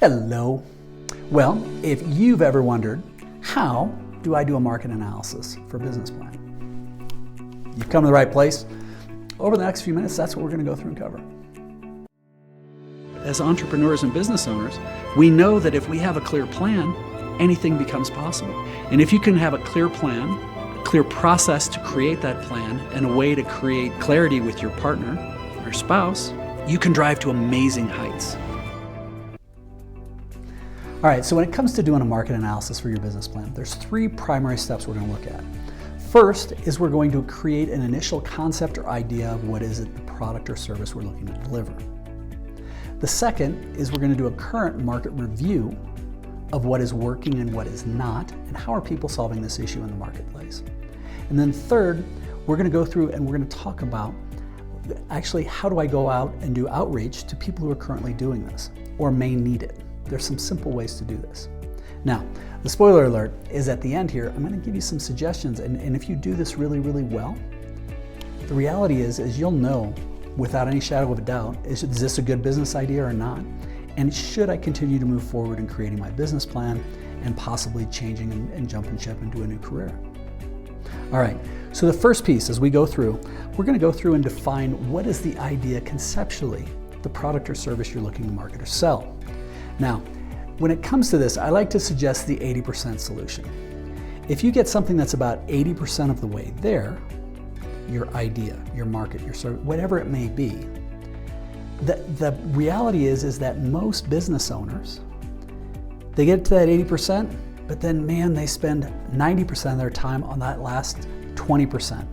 Hello. Well, if you've ever wondered, how do I do a market analysis for a business plan? You've come to the right place. Over the next few minutes, that's what we're going to go through and cover. As entrepreneurs and business owners, we know that if we have a clear plan, anything becomes possible. And if you can have a clear plan, a clear process to create that plan, and a way to create clarity with your partner or spouse, you can drive to amazing heights. All right, so when it comes to doing a market analysis for your business plan, there's three primary steps we're going to look at. First is we're going to create an initial concept or idea of what is it, the product or service we're looking to deliver. The second is we're going to do a current market review of what is working and what is not, and how are people solving this issue in the marketplace. And then third, we're going to go through and we're going to talk about actually how do I go out and do outreach to people who are currently doing this or may need it. There's some simple ways to do this. Now, the spoiler alert is at the end here. I'm going to give you some suggestions, and if you do this really, really well, the reality is you'll know without any shadow of a doubt, is this a good business idea or not? And should I continue to move forward in creating my business plan and possibly changing and jumping ship into a new career? All right, so the first piece as we go through, we're going to go through and define what is the idea conceptually, the product or service you're looking to market or sell. Now, when it comes to this, I like to suggest the 80% solution. If you get something that's about 80% of the way there, your idea, your market, your service, whatever it may be, the reality is that most business owners, they get to that 80%, but then man, they spend 90% of their time on that last 20%,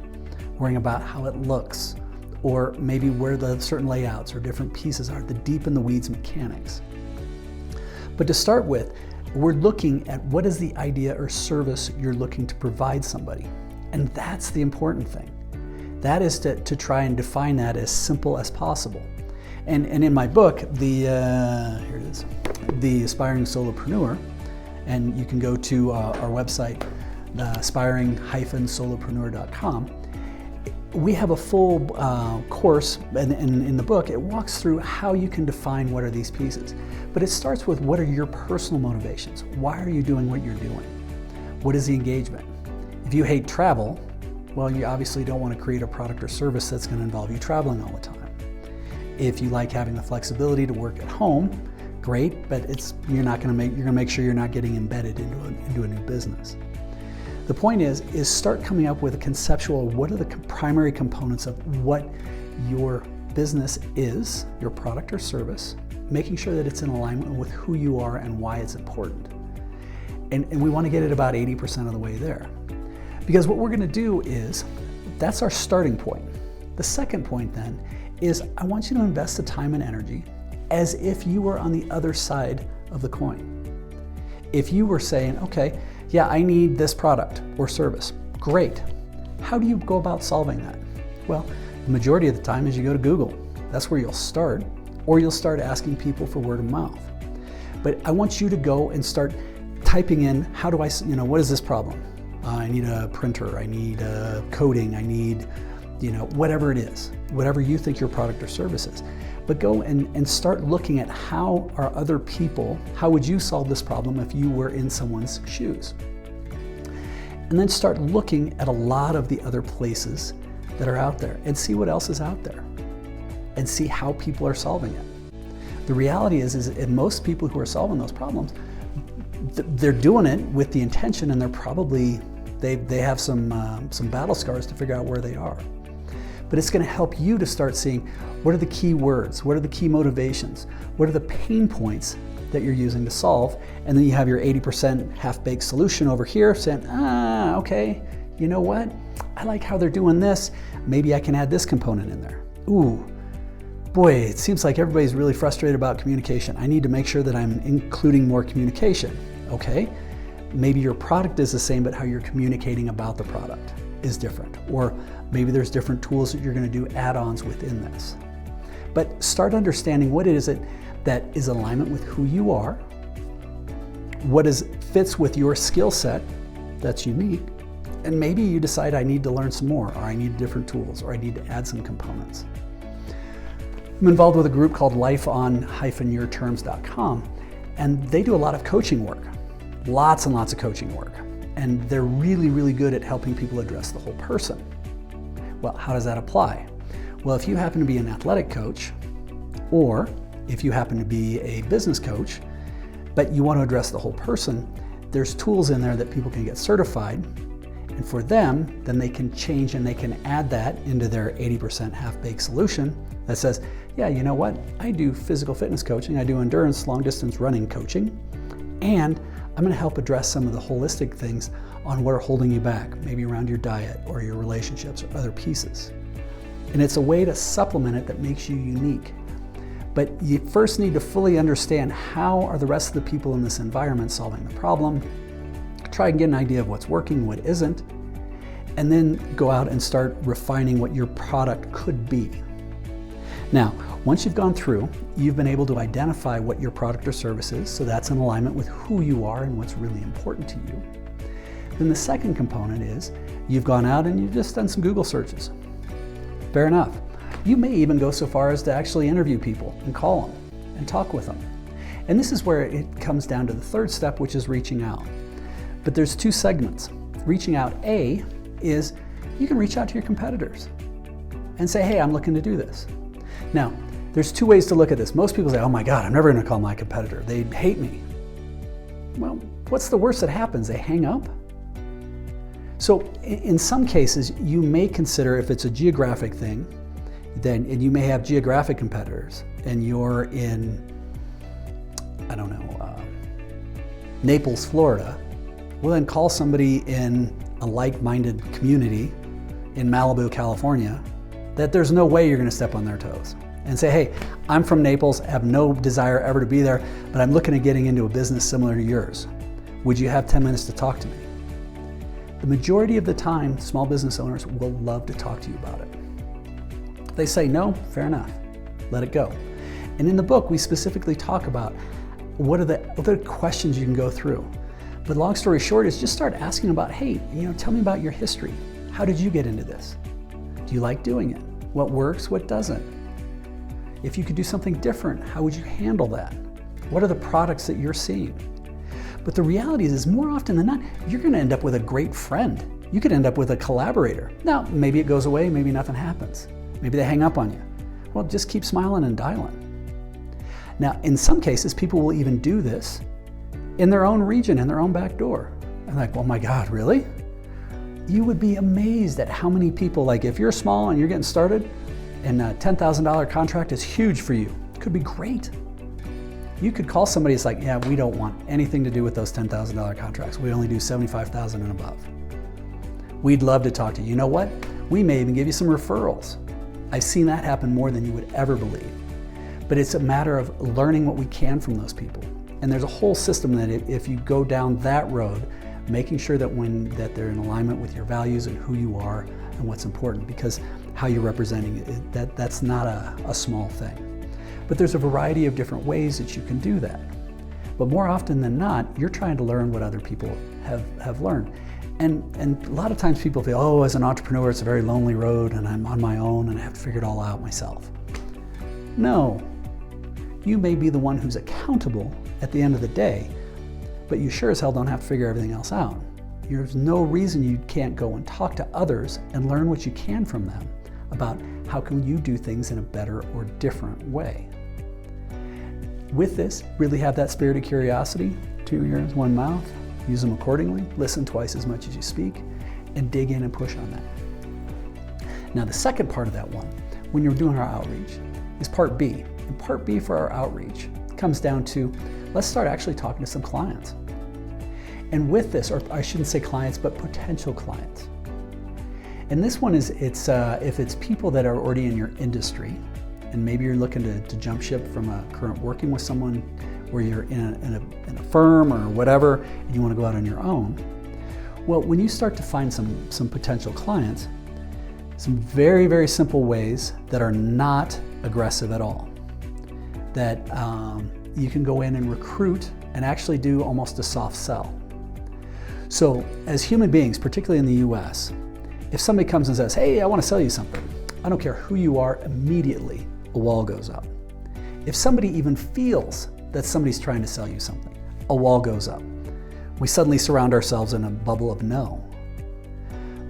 worrying about how it looks, or maybe where the certain layouts or different pieces are, the deep in the weeds mechanics. But to start with, we're looking at what is the idea or service you're looking to provide somebody. And that's the important thing. That is to try and define that as simple as possible. And in my book, here it is, The Aspiring Solopreneur, and you can go to our website, aspiring-solopreneur.com. We have a full course, and in the book, it walks through how you can define what are these pieces. But it starts with what are your personal motivations? Why are you doing what you're doing? What is the engagement? If you hate travel, well, you obviously don't want to create a product or service that's going to involve you traveling all the time. If you like having the flexibility to work at home, great, but you're going to make sure you're not getting embedded into a new business. The point is start coming up with a conceptual, what are the primary components of what your business is, your product or service, making sure that it's in alignment with who you are and why it's important. And we want to get it about 80% of the way there. Because what we're going to do is, that's our starting point. The second point then is I want you to invest the time and energy as if you were on the other side of the coin. If you were saying, okay, yeah, I need this product or service, great. How do you go about solving that? Well, the majority of the time is you go to Google. That's where you'll start, or you'll start asking people for word of mouth. But I want you to go and start typing in, how do I, what is this problem? I need a printer, I need coding, I need, whatever it is, whatever you think your product or service is. But go and start looking at how are other people, how would you solve this problem if you were in someone's shoes? And then start looking at a lot of the other places that are out there and see what else is out there and see how people are solving it. The reality is most people who are solving those problems, they're doing it with the intention, and they're probably, they have some battle scars to figure out where they are. But it's going to help you to start seeing what are the key words, what are the key motivations, what are the pain points that you're using to solve, and then you have your 80% half-baked solution over here saying, okay, you know what? I like how they're doing this. Maybe I can add this component in there. Ooh, boy, it seems like everybody's really frustrated about communication. I need to make sure that I'm including more communication. Okay, maybe your product is the same, but how you're communicating about the product is different. Or maybe there's different tools that you're going to do add-ons within this. But start understanding what is it that is in alignment with who you are, what fits with your skill set that's unique, and maybe you decide I need to learn some more, or I need different tools, or I need to add some components. I'm involved with a group called lifeon-yourterms.com, And they do a lot of coaching work, lots and lots of coaching work. And they're really, really good at helping people address the whole person. Well, how does that apply? Well, if you happen to be an athletic coach, or if you happen to be a business coach, but you want to address the whole person, there's tools in there that people can get certified. And for them, then they can change and they can add that into their 80% half-baked solution that says, yeah, you know what? I do physical fitness coaching, I do endurance, long distance running coaching, and I'm going to help address some of the holistic things on what are holding you back, maybe around your diet or your relationships or other pieces. And it's a way to supplement it that makes you unique. But you first need to fully understand how are the rest of the people in this environment solving the problem, try and get an idea of what's working, what isn't, and then go out and start refining what your product could be. Now, once you've gone through, you've been able to identify what your product or service is, so that's in alignment with who you are and what's really important to you. Then the second component is you've gone out and you've just done some Google searches. Fair enough. You may even go so far as to actually interview people and call them and talk with them. And this is where it comes down to the third step, which is reaching out. But there's two segments. Reaching out, A, is you can reach out to your competitors and say, hey, I'm looking to do this. Now, there's two ways to look at this. Most people say, oh my God, I'm never going to call my competitor. They hate me. Well, what's the worst that happens? They hang up? So in some cases, you may consider, if it's a geographic thing, then and you may have geographic competitors and you're in, I don't know, Naples, Florida. Well, then call somebody in a like-minded community in Malibu, California, that there's no way you're going to step on their toes. And say, hey, I'm from Naples, have no desire ever to be there, but I'm looking at getting into a business similar to yours. Would you have 10 minutes to talk to me? The majority of the time, small business owners will love to talk to you about it. If they say no, fair enough, let it go. And in the book, we specifically talk about what are the questions you can go through. But long story short is just start asking about, hey, tell me about your history. How did you get into this? Do you like doing it? What works, what doesn't? If you could do something different, how would you handle that? What are the products that you're seeing? But the reality is more often than not, you're going to end up with a great friend. You could end up with a collaborator. Now, maybe it goes away, maybe nothing happens. Maybe they hang up on you. Well, just keep smiling and dialing. Now, in some cases, people will even do this in their own region, in their own back door. I'm like, oh my God, really? You would be amazed at how many people, like if you're small and you're getting started and a $10,000 contract is huge for you, it could be great. You could call somebody, it's like, yeah, we don't want anything to do with those $10,000 contracts. We only do $75,000 and above. We'd love to talk to you. You know what? We may even give you some referrals. I've seen that happen more than you would ever believe. But it's a matter of learning what we can from those people. And there's a whole system that if you go down that road, making sure that they're in alignment with your values and who you are and what's important, because how you're representing it, that's not a small thing. But there's a variety of different ways that you can do that. But more often than not, you're trying to learn what other people have learned. And a lot of times people feel, oh, as an entrepreneur, it's a very lonely road and I'm on my own and I have to figure it all out myself. No, you may be the one who's accountable at the end of the day, but you sure as hell don't have to figure everything else out. There's no reason you can't go and talk to others and learn what you can from them about how can you do things in a better or different way. With this, really have that spirit of curiosity, 2 ears, 1 mouth, use them accordingly, listen twice as much as you speak, and dig in and push on that. Now the second part of that one, when you're doing our outreach, is part B. And part B for our outreach comes down to, let's start actually talking to some clients. And with this, or I shouldn't say clients, but potential clients. And this one is, if it's people that are already in your industry, and maybe you're looking to jump ship from a current working with someone where you're in a firm or whatever, and you want to go out on your own. Well, when you start to find some potential clients, some very, very simple ways that are not aggressive at all, that you can go in and recruit and actually do almost a soft sell. So as human beings, particularly in the US, if somebody comes and says, hey, I want to sell you something, I don't care who you are, immediately a wall goes up. If somebody even feels that somebody's trying to sell you something. A wall goes up. We suddenly surround ourselves in a bubble of no.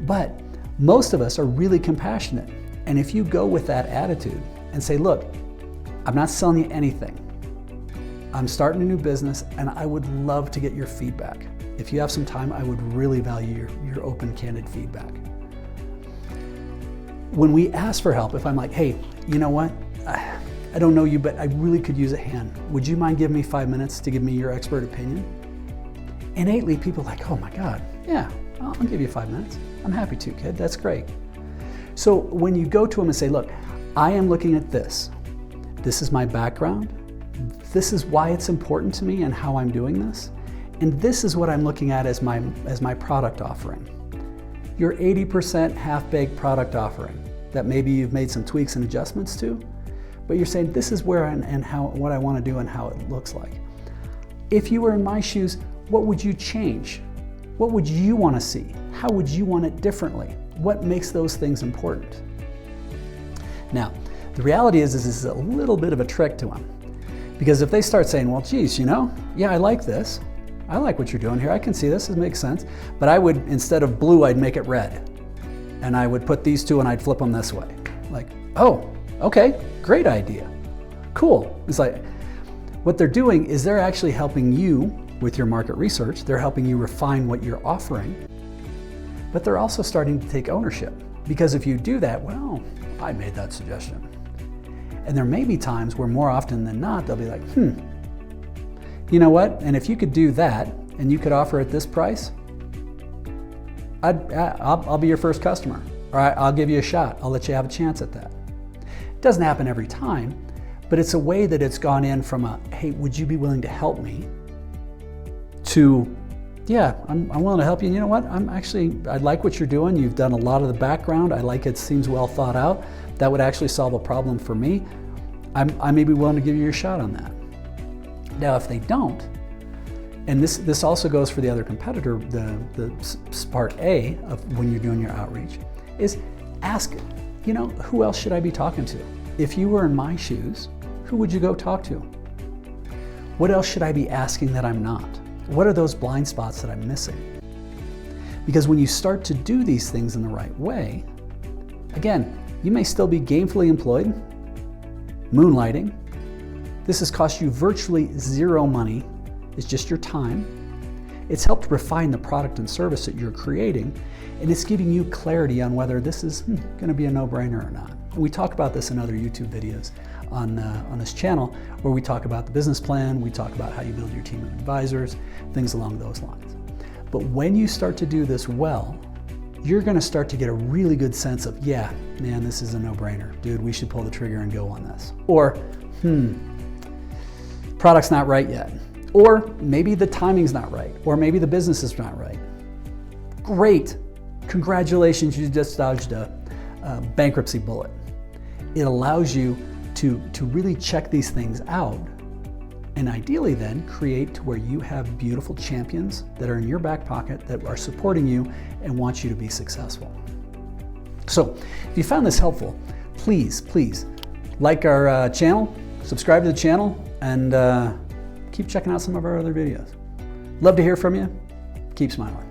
But most of us are really compassionate. And if you go with that attitude and say, look, I'm not selling you anything. I'm starting a new business and I would love to get your feedback. If you have some time, I would really value your open, candid feedback. When we ask for help, if I'm like, hey, you know what? I don't know you, but I really could use a hand. Would you mind giving me 5 minutes to give me your expert opinion? Innately, people are like, oh my God, yeah, I'll give you 5 minutes. I'm happy to, kid, that's great. So when you go to them and say, look, I am looking at this. This is my background. This is why it's important to me and how I'm doing this. And this is what I'm looking at as my product offering. Your 80% half-baked product offering that maybe you've made some tweaks and adjustments to, but you're saying this is where and how, what I want to do and how it looks like. If you were in my shoes, what would you change? What would you want to see? How would you want it differently? What makes those things important? Now, the reality is this is a little bit of a trick to them. Because if they start saying, well, geez, you know, yeah, I like this. I like what you're doing here. I can see this. It makes sense. But I would, instead of blue, I'd make it red. And I would put these two and I'd flip them this way. Like, oh, okay, great idea. Cool. It's like, what they're doing is they're actually helping you with your market research. They're helping you refine what you're offering. But they're also starting to take ownership. Because if you do that, well, I made that suggestion. And there may be times where more often than not, they'll be like, you know what? And if you could do that and you could offer at this price, I'll be your first customer. Or I'll give you a shot. I'll let you have a chance at that. It doesn't happen every time, but it's a way that it's gone in from a, hey, would you be willing to help me? To, yeah, I'm willing to help you. And you know what? I like what you're doing. You've done a lot of the background. I like it, seems well thought out. That would actually solve a problem for me. I may be willing to give you a shot on that. Now, if they don't, and this also goes for the other competitor, the part A of when you're doing your outreach, is ask, you know, who else should I be talking to? If you were in my shoes, who would you go talk to? What else should I be asking that I'm not? What are those blind spots that I'm missing? Because when you start to do these things in the right way, again, you may still be gainfully employed, moonlighting. This has cost you virtually zero money. It's just your time. It's helped refine the product and service that you're creating, and it's giving you clarity on whether this is going to be a no-brainer or not. And we talk about this in other YouTube videos on this channel, where we talk about the business plan, we talk about how you build your team of advisors, things along those lines. But when you start to do this well, you're going to start to get a really good sense of, yeah, man, this is a no-brainer. Dude, we should pull the trigger and go on this. Or, product's not right yet. Or maybe the timing's not right. Or maybe the business is not right. Great. Congratulations, you just dodged a bankruptcy bullet. It allows you to really check these things out, and ideally then create to where you have beautiful champions that are in your back pocket that are supporting you and want you to be successful. So if you found this helpful, please like our channel, subscribe to the channel, and keep checking out some of our other videos. Love to hear from you. Keep smiling.